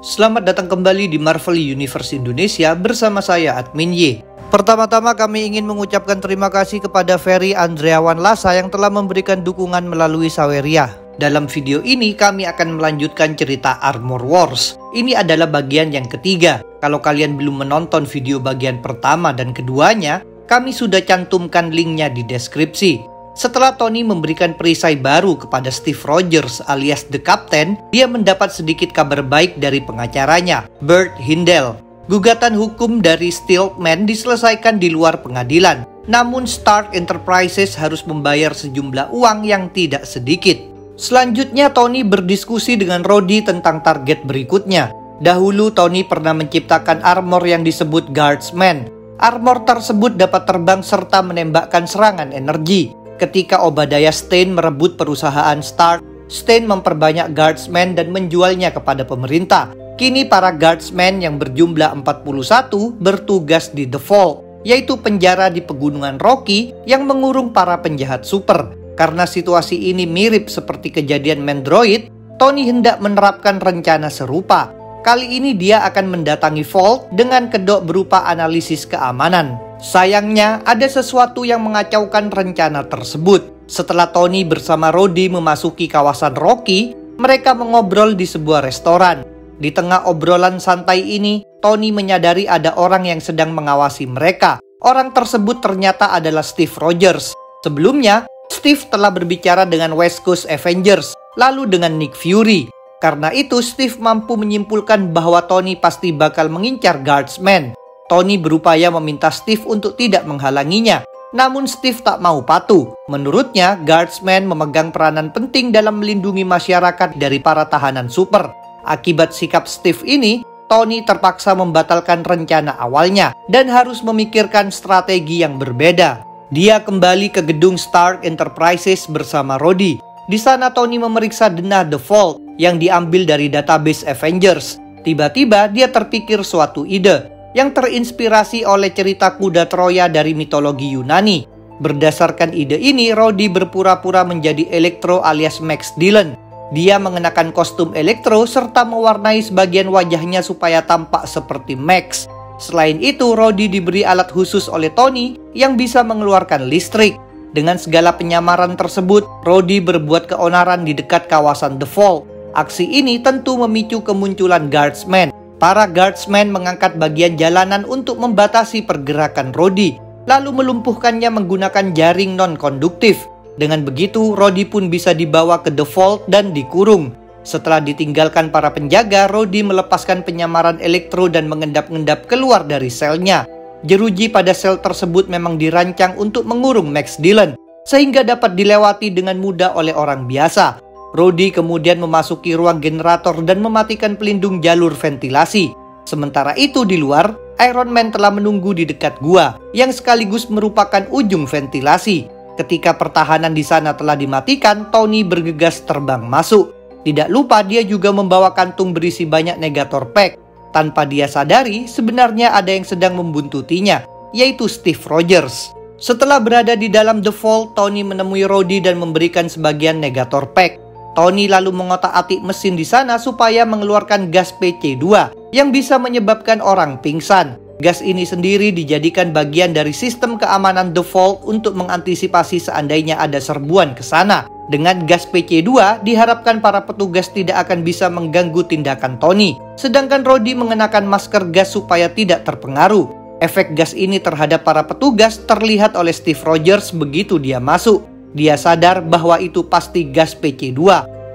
Selamat datang kembali di Marvel Universe Indonesia bersama saya Admin Y. Pertama-tama kami ingin mengucapkan terima kasih kepada Ferry Andreawan Lasa yang telah memberikan dukungan melalui Saweria. Dalam video ini kami akan melanjutkan cerita Armor Wars. Ini adalah bagian yang ketiga. Kalau kalian belum menonton video bagian pertama dan keduanya, kami sudah cantumkan linknya di deskripsi. Setelah Tony memberikan perisai baru kepada Steve Rogers alias The Captain, dia mendapat sedikit kabar baik dari pengacaranya, Bert Hindle. Gugatan hukum dari Steelman diselesaikan di luar pengadilan. Namun Stark Enterprises harus membayar sejumlah uang yang tidak sedikit. Selanjutnya Tony berdiskusi dengan Rhodey tentang target berikutnya. Dahulu Tony pernah menciptakan armor yang disebut Guardsman. Armor tersebut dapat terbang serta menembakkan serangan energi. Ketika Obadiah Stane merebut perusahaan Stark, Stane memperbanyak Guardsman dan menjualnya kepada pemerintah. Kini para Guardsman yang berjumlah 41 bertugas di The Vault, yaitu penjara di Pegunungan Rocky yang mengurung para penjahat super. Karena situasi ini mirip seperti kejadian Mandroid, Tony hendak menerapkan rencana serupa. Kali ini dia akan mendatangi Vault dengan kedok berupa analisis keamanan. Sayangnya, ada sesuatu yang mengacaukan rencana tersebut. Setelah Tony bersama Rhodey memasuki kawasan Rocky, mereka mengobrol di sebuah restoran. Di tengah obrolan santai ini, Tony menyadari ada orang yang sedang mengawasi mereka. Orang tersebut ternyata adalah Steve Rogers. Sebelumnya, Steve telah berbicara dengan West Coast Avengers, lalu dengan Nick Fury. Karena itu, Steve mampu menyimpulkan bahwa Tony pasti bakal mengincar Guardsman. Tony berupaya meminta Steve untuk tidak menghalanginya. Namun Steve tak mau patuh. Menurutnya, Guardsman memegang peranan penting dalam melindungi masyarakat dari para tahanan super. Akibat sikap Steve ini, Tony terpaksa membatalkan rencana awalnya dan harus memikirkan strategi yang berbeda. Dia kembali ke gedung Stark Enterprises bersama Rhodey. Di sana Tony memeriksa denah The Vault yang diambil dari database Avengers. Tiba-tiba dia terpikir suatu ide yang terinspirasi oleh cerita kuda Troya dari mitologi Yunani. Berdasarkan ide ini, Rhodey berpura-pura menjadi Electro alias Max Dillon. Dia mengenakan kostum Electro serta mewarnai sebagian wajahnya supaya tampak seperti Max. Selain itu, Rhodey diberi alat khusus oleh Tony yang bisa mengeluarkan listrik. Dengan segala penyamaran tersebut, Rhodey berbuat keonaran di dekat kawasan The Vault. Aksi ini tentu memicu kemunculan Guardsman. Para Guardsman mengangkat bagian jalanan untuk membatasi pergerakan Rhodey, lalu melumpuhkannya menggunakan jaring non-konduktif. Dengan begitu, Rhodey pun bisa dibawa ke The Vault dan dikurung. Setelah ditinggalkan para penjaga, Rhodey melepaskan penyamaran elektro dan mengendap-endap keluar dari selnya. Jeruji pada sel tersebut memang dirancang untuk mengurung Max Dillon, sehingga dapat dilewati dengan mudah oleh orang biasa. Rhodey kemudian memasuki ruang generator dan mematikan pelindung jalur ventilasi. Sementara itu di luar, Iron Man telah menunggu di dekat gua, yang sekaligus merupakan ujung ventilasi. Ketika pertahanan di sana telah dimatikan, Tony bergegas terbang masuk. Tidak lupa dia juga membawa kantung berisi banyak Negator Pack. Tanpa dia sadari, sebenarnya ada yang sedang membuntutinya, yaitu Steve Rogers. Setelah berada di dalam The Vault, Tony menemui Rhodey dan memberikan sebagian Negator Pack. Tony lalu mengotak-atik mesin di sana supaya mengeluarkan gas PC2 yang bisa menyebabkan orang pingsan. Gas ini sendiri dijadikan bagian dari sistem keamanan The Vault untuk mengantisipasi seandainya ada serbuan ke sana. Dengan gas PC2, diharapkan para petugas tidak akan bisa mengganggu tindakan Tony. Sedangkan Rhodey mengenakan masker gas supaya tidak terpengaruh. Efek gas ini terhadap para petugas terlihat oleh Steve Rogers begitu dia masuk. Dia sadar bahwa itu pasti gas PC2.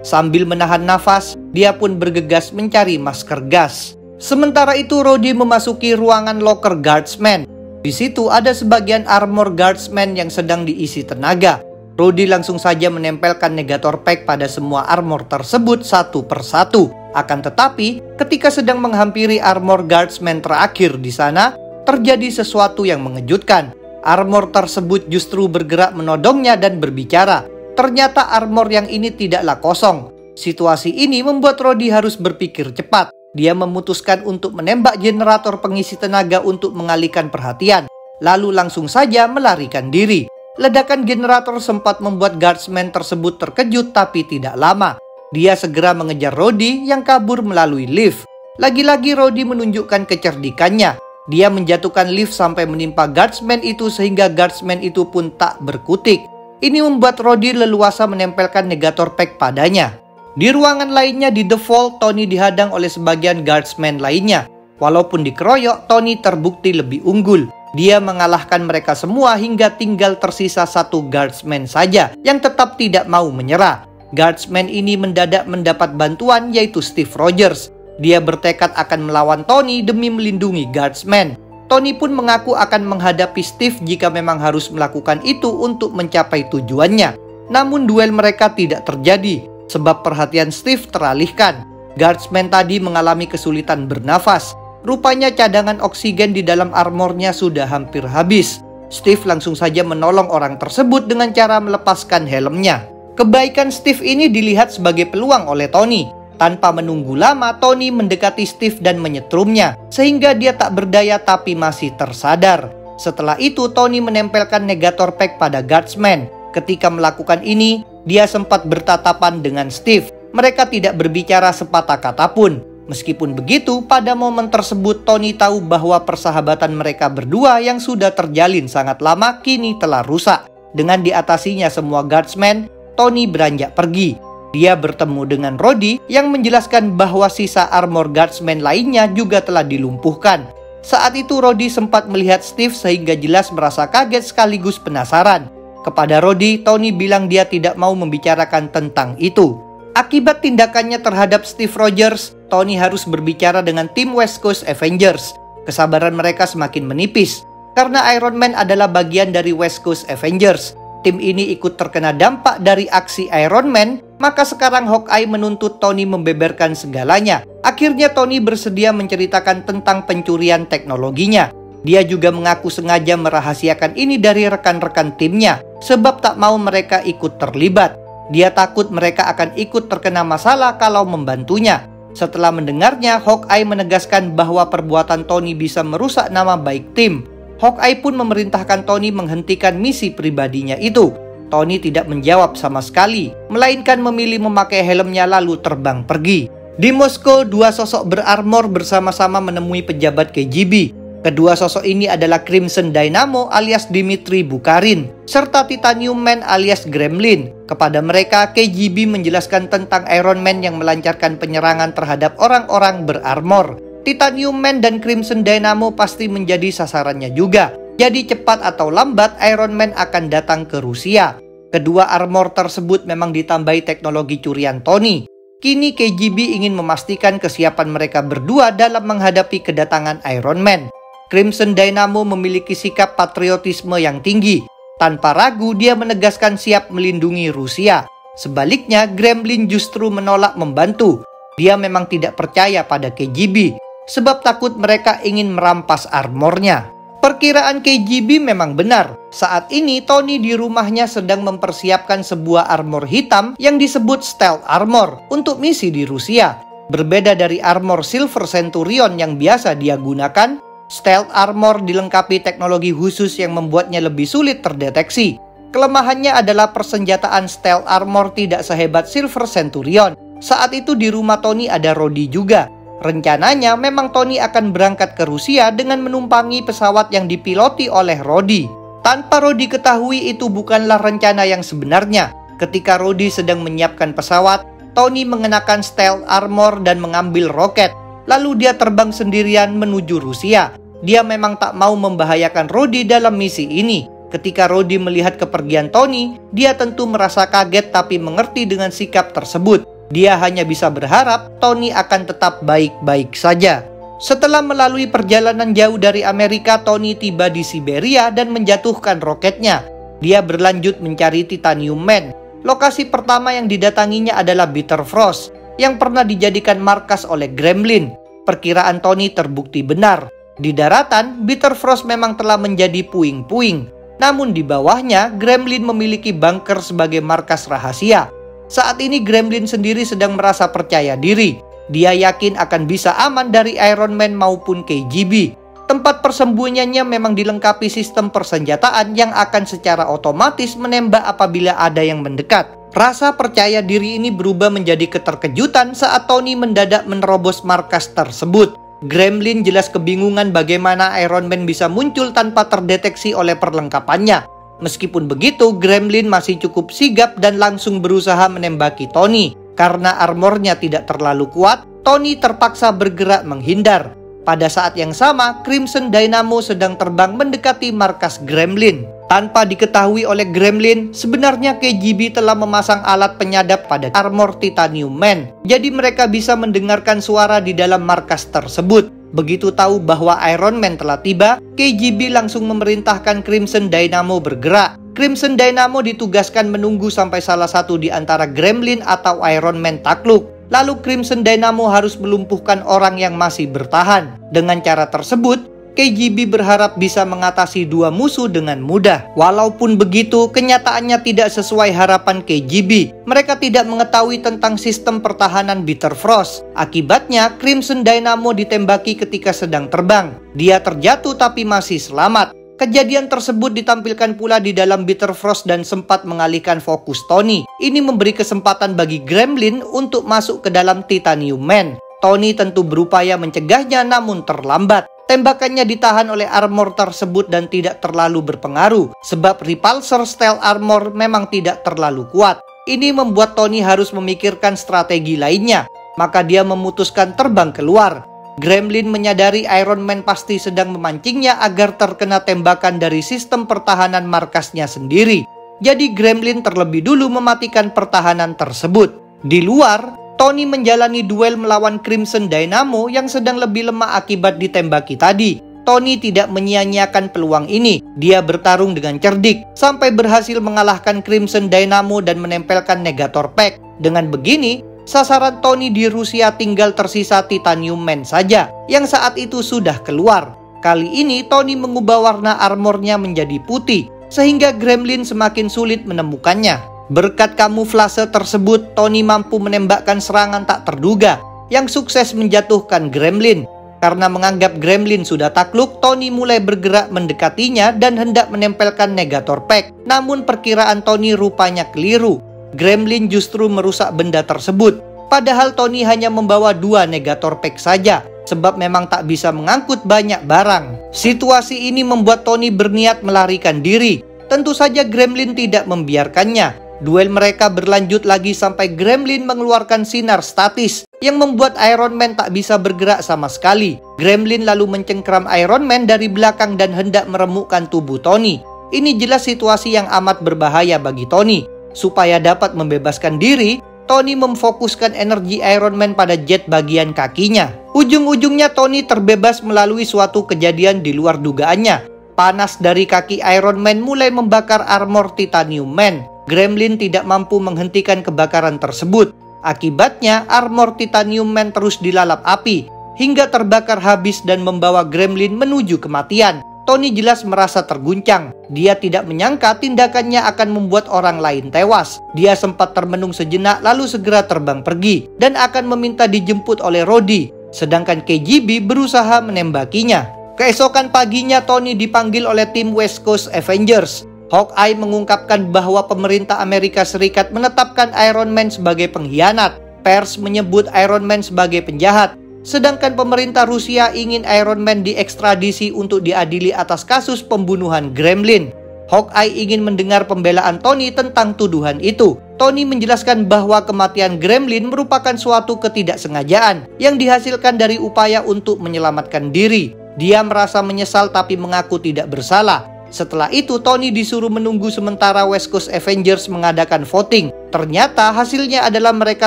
Sambil menahan nafas, dia pun bergegas mencari masker gas. Sementara itu, Rhodey memasuki ruangan locker Guardsman. Di situ ada sebagian armor Guardsman yang sedang diisi tenaga. Rhodey langsung saja menempelkan Negator Pack pada semua armor tersebut satu persatu. Akan tetapi, ketika sedang menghampiri armor Guardsman terakhir di sana, terjadi sesuatu yang mengejutkan. Armor tersebut justru bergerak menodongnya dan berbicara. Ternyata armor yang ini tidaklah kosong. Situasi ini membuat Rhodey harus berpikir cepat. Dia memutuskan untuk menembak generator pengisi tenaga untuk mengalihkan perhatian. Lalu langsung saja melarikan diri. Ledakan generator sempat membuat Guardsman tersebut terkejut tapi tidak lama. Dia segera mengejar Rhodey yang kabur melalui lift. Lagi-lagi Rhodey menunjukkan kecerdikannya. Dia menjatuhkan lift sampai menimpa guardsman itu sehingga guardsman itu pun tak berkutik. Ini membuat Rhodey leluasa menempelkan negator pack padanya. Di ruangan lainnya di The Vault, Tony dihadang oleh sebagian guardsman lainnya. Walaupun dikeroyok, Tony terbukti lebih unggul. Dia mengalahkan mereka semua hingga tinggal tersisa satu guardsman saja yang tetap tidak mau menyerah. Guardsman ini mendadak mendapat bantuan, yaitu Steve Rogers. Dia bertekad akan melawan Tony demi melindungi guardsman. Tony pun mengaku akan menghadapi Steve jika memang harus melakukan itu untuk mencapai tujuannya. Namun duel mereka tidak terjadi, sebab perhatian Steve teralihkan. Guardsman tadi mengalami kesulitan bernafas. Rupanya cadangan oksigen di dalam armornya sudah hampir habis. Steve langsung saja menolong orang tersebut dengan cara melepaskan helmnya. Kebaikan Steve ini dilihat sebagai peluang oleh Tony. Tanpa menunggu lama, Tony mendekati Steve dan menyetrumnya, sehingga dia tak berdaya tapi masih tersadar. Setelah itu, Tony menempelkan negator pack pada guardsman. Ketika melakukan ini, dia sempat bertatapan dengan Steve. Mereka tidak berbicara sepatah kata pun. Meskipun begitu, pada momen tersebut Tony tahu bahwa persahabatan mereka berdua yang sudah terjalin sangat lama kini telah rusak. Dengan diatasinya semua guardsman, Tony beranjak pergi. Dia bertemu dengan Rhodey yang menjelaskan bahwa sisa armor guardsman lainnya juga telah dilumpuhkan. Saat itu Rhodey sempat melihat Steve sehingga jelas merasa kaget sekaligus penasaran. Kepada Rhodey, Tony bilang dia tidak mau membicarakan tentang itu. Akibat tindakannya terhadap Steve Rogers, Tony harus berbicara dengan tim West Coast Avengers. Kesabaran mereka semakin menipis. Karena Iron Man adalah bagian dari West Coast Avengers, tim ini ikut terkena dampak dari aksi Iron Man, maka sekarang Hawkeye menuntut Tony membeberkan segalanya. Akhirnya Tony bersedia menceritakan tentang pencurian teknologinya. Dia juga mengaku sengaja merahasiakan ini dari rekan-rekan timnya, sebab tak mau mereka ikut terlibat. Dia takut mereka akan ikut terkena masalah kalau membantunya. Setelah mendengarnya, Hawkeye menegaskan bahwa perbuatan Tony bisa merusak nama baik tim. Hawkeye pun memerintahkan Tony menghentikan misi pribadinya itu. Tony tidak menjawab sama sekali, melainkan memilih memakai helmnya lalu terbang pergi. Di Moskow, dua sosok berarmor bersama-sama menemui pejabat KGB. Kedua sosok ini adalah Crimson Dynamo alias Dmitry Bukharin, serta Titanium Man alias Gremlin. Kepada mereka, KGB menjelaskan tentang Iron Man yang melancarkan penyerangan terhadap orang-orang berarmor. Titanium Man dan Crimson Dynamo pasti menjadi sasarannya juga. Jadi cepat atau lambat Iron Man akan datang ke Rusia. Kedua armor tersebut memang ditambahi teknologi curian Tony. Kini KGB ingin memastikan kesiapan mereka berdua dalam menghadapi kedatangan Iron Man. Crimson Dynamo memiliki sikap patriotisme yang tinggi. Tanpa ragu dia menegaskan siap melindungi Rusia. Sebaliknya Gremlin justru menolak membantu. Dia memang tidak percaya pada KGB, sebab takut mereka ingin merampas armornya. Perkiraan KGB memang benar. Saat ini Tony di rumahnya sedang mempersiapkan sebuah armor hitam yang disebut Stealth Armor untuk misi di Rusia. Berbeda dari armor Silver Centurion yang biasa dia gunakan, Stealth Armor dilengkapi teknologi khusus yang membuatnya lebih sulit terdeteksi. Kelemahannya adalah persenjataan Stealth Armor tidak sehebat Silver Centurion. Saat itu di rumah Tony ada Rhodey juga. Rencananya memang Tony akan berangkat ke Rusia dengan menumpangi pesawat yang dipiloti oleh Rhodey. Tanpa Rhodey ketahui itu bukanlah rencana yang sebenarnya. Ketika Rhodey sedang menyiapkan pesawat, Tony mengenakan Stealth Armor dan mengambil roket. Lalu dia terbang sendirian menuju Rusia. Dia memang tak mau membahayakan Rhodey dalam misi ini. Ketika Rhodey melihat kepergian Tony, dia tentu merasa kaget tapi mengerti dengan sikap tersebut. Dia hanya bisa berharap Tony akan tetap baik-baik saja. Setelah melalui perjalanan jauh dari Amerika, Tony tiba di Siberia dan menjatuhkan roketnya. Dia berlanjut mencari Titanium Man. Lokasi pertama yang didatanginya adalah Bitterfrost, yang pernah dijadikan markas oleh Gremlin. Perkiraan Tony terbukti benar. Di daratan, Bitterfrost memang telah menjadi puing-puing. Namun di bawahnya, Gremlin memiliki bunker sebagai markas rahasia. Saat ini Gremlin sendiri sedang merasa percaya diri. Dia yakin akan bisa aman dari Iron Man maupun KGB. Tempat persembunyiannya memang dilengkapi sistem persenjataan yang akan secara otomatis menembak apabila ada yang mendekat. Rasa percaya diri ini berubah menjadi keterkejutan saat Tony mendadak menerobos markas tersebut. Gremlin jelas kebingungan bagaimana Iron Man bisa muncul tanpa terdeteksi oleh perlengkapannya. Meskipun begitu, Gremlin masih cukup sigap dan langsung berusaha menembaki Tony. Karena armornya tidak terlalu kuat, Tony terpaksa bergerak menghindar. Pada saat yang sama, Crimson Dynamo sedang terbang mendekati markas Gremlin. Tanpa diketahui oleh Gremlin, sebenarnya KGB telah memasang alat penyadap pada armor Titanium Man. Jadi mereka bisa mendengarkan suara di dalam markas tersebut. Begitu tahu bahwa Iron Man telah tiba, KGB langsung memerintahkan Crimson Dynamo bergerak. Crimson Dynamo ditugaskan menunggu sampai salah satu di antara Gremlin atau Iron Man takluk. Lalu Crimson Dynamo harus melumpuhkan orang yang masih bertahan. Dengan cara tersebut, KGB berharap bisa mengatasi dua musuh dengan mudah. Walaupun begitu, kenyataannya tidak sesuai harapan KGB. Mereka tidak mengetahui tentang sistem pertahanan Bitterfrost. Akibatnya, Crimson Dynamo ditembaki ketika sedang terbang. Dia terjatuh tapi masih selamat. Kejadian tersebut ditampilkan pula di dalam Bitterfrost dan sempat mengalihkan fokus Tony. Ini memberi kesempatan bagi Gremlin untuk masuk ke dalam Titanium Man. Tony tentu berupaya mencegahnya namun terlambat. Tembakannya ditahan oleh armor tersebut dan tidak terlalu berpengaruh, sebab repulsor stealth armor memang tidak terlalu kuat. Ini membuat Tony harus memikirkan strategi lainnya, maka dia memutuskan terbang keluar. Gremlin menyadari Iron Man pasti sedang memancingnya agar terkena tembakan dari sistem pertahanan markasnya sendiri. Jadi Gremlin terlebih dulu mematikan pertahanan tersebut. Di luar, Tony menjalani duel melawan Crimson Dynamo yang sedang lebih lemah akibat ditembaki tadi. Tony tidak menyia-nyiakan peluang ini. Dia bertarung dengan cerdik sampai berhasil mengalahkan Crimson Dynamo dan menempelkan Negator Pack. Dengan begini, sasaran Tony di Rusia tinggal tersisa Titanium Man saja yang saat itu sudah keluar. Kali ini Tony mengubah warna armornya menjadi putih sehingga Gremlin semakin sulit menemukannya. Berkat kamuflase tersebut, Tony mampu menembakkan serangan tak terduga yang sukses menjatuhkan Gremlin. Karena menganggap Gremlin sudah takluk, Tony mulai bergerak mendekatinya dan hendak menempelkan Negator Pack. Namun perkiraan Tony rupanya keliru. Gremlin justru merusak benda tersebut. Padahal Tony hanya membawa 2 Negator Pack saja, sebab memang tak bisa mengangkut banyak barang. Situasi ini membuat Tony berniat melarikan diri. Tentu saja Gremlin tidak membiarkannya. Duel mereka berlanjut lagi sampai Gremlin mengeluarkan sinar statis yang membuat Iron Man tak bisa bergerak sama sekali. Gremlin lalu mencengkram Iron Man dari belakang dan hendak meremukkan tubuh Tony. Ini jelas situasi yang amat berbahaya bagi Tony. Supaya dapat membebaskan diri, Tony memfokuskan energi Iron Man pada jet bagian kakinya. Ujung-ujungnya Tony terbebas melalui suatu kejadian di luar dugaannya. Panas dari kaki Iron Man mulai membakar armor Titanium Man. Gremlin tidak mampu menghentikan kebakaran tersebut. Akibatnya, armor Titanium Man terus dilalap api hingga terbakar habis dan membawa Gremlin menuju kematian. Tony jelas merasa terguncang. Dia tidak menyangka tindakannya akan membuat orang lain tewas. Dia sempat termenung sejenak lalu segera terbang pergi dan akan meminta dijemput oleh Rhodey. Sedangkan KGB berusaha menembakinya. Keesokan paginya Tony dipanggil oleh tim West Coast Avengers. Hawkeye mengungkapkan bahwa pemerintah Amerika Serikat menetapkan Iron Man sebagai pengkhianat. Pers menyebut Iron Man sebagai penjahat. Sedangkan pemerintah Rusia ingin Iron Man diekstradisi untuk diadili atas kasus pembunuhan Gremlin. Hawkeye ingin mendengar pembelaan Tony tentang tuduhan itu. Tony menjelaskan bahwa kematian Gremlin merupakan suatu ketidaksengajaan yang dihasilkan dari upaya untuk menyelamatkan diri. Dia merasa menyesal tapi mengaku tidak bersalah. Setelah itu, Tony disuruh menunggu sementara West Coast Avengers mengadakan voting. Ternyata hasilnya adalah mereka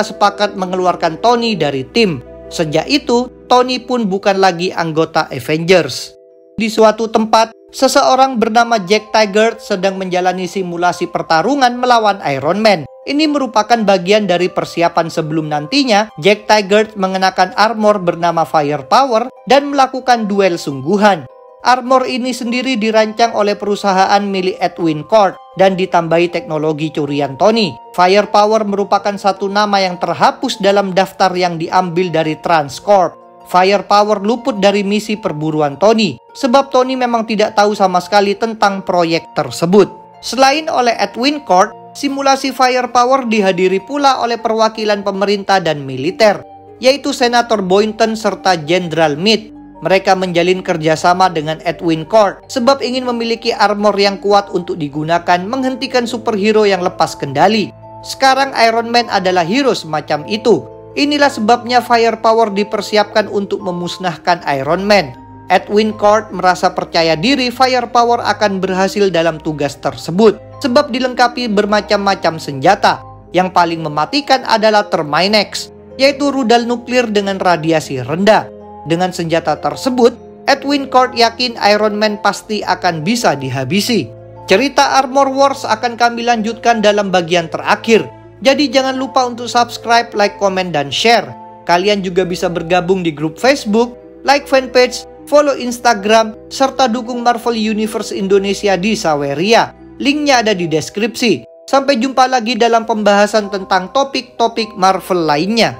sepakat mengeluarkan Tony dari tim. Sejak itu, Tony pun bukan lagi anggota Avengers. Di suatu tempat, seseorang bernama Jack Taggart sedang menjalani simulasi pertarungan melawan Iron Man. Ini merupakan bagian dari persiapan sebelum nantinya Jack Taggart mengenakan armor bernama Firepower dan melakukan duel sungguhan. Armor ini sendiri dirancang oleh perusahaan milik Edwin Cord dan ditambahi teknologi curian Tony. Firepower merupakan satu nama yang terhapus dalam daftar yang diambil dari Transcorp. Firepower luput dari misi perburuan Tony, sebab Tony memang tidak tahu sama sekali tentang proyek tersebut. Selain oleh Edwin Cord, simulasi firepower dihadiri pula oleh perwakilan pemerintah dan militer, yaitu Senator Boynton serta Jenderal Meade. Mereka menjalin kerjasama dengan Edwin Cord sebab ingin memiliki armor yang kuat untuk digunakan menghentikan superhero yang lepas kendali. Sekarang Iron Man adalah hero semacam itu. Inilah sebabnya firepower dipersiapkan untuk memusnahkan Iron Man. Edwin Cord merasa percaya diri firepower akan berhasil dalam tugas tersebut sebab dilengkapi bermacam-macam senjata. Yang paling mematikan adalah Terminex, yaitu rudal nuklir dengan radiasi rendah. Dengan senjata tersebut, Edwin Cord yakin Iron Man pasti akan bisa dihabisi. Cerita Armor Wars akan kami lanjutkan dalam bagian terakhir. Jadi jangan lupa untuk subscribe, like, komen, dan share. Kalian juga bisa bergabung di grup Facebook, like fanpage, follow Instagram, serta dukung Marvel Universe Indonesia di Saweria. Linknya ada di deskripsi. Sampai jumpa lagi dalam pembahasan tentang topik-topik Marvel lainnya.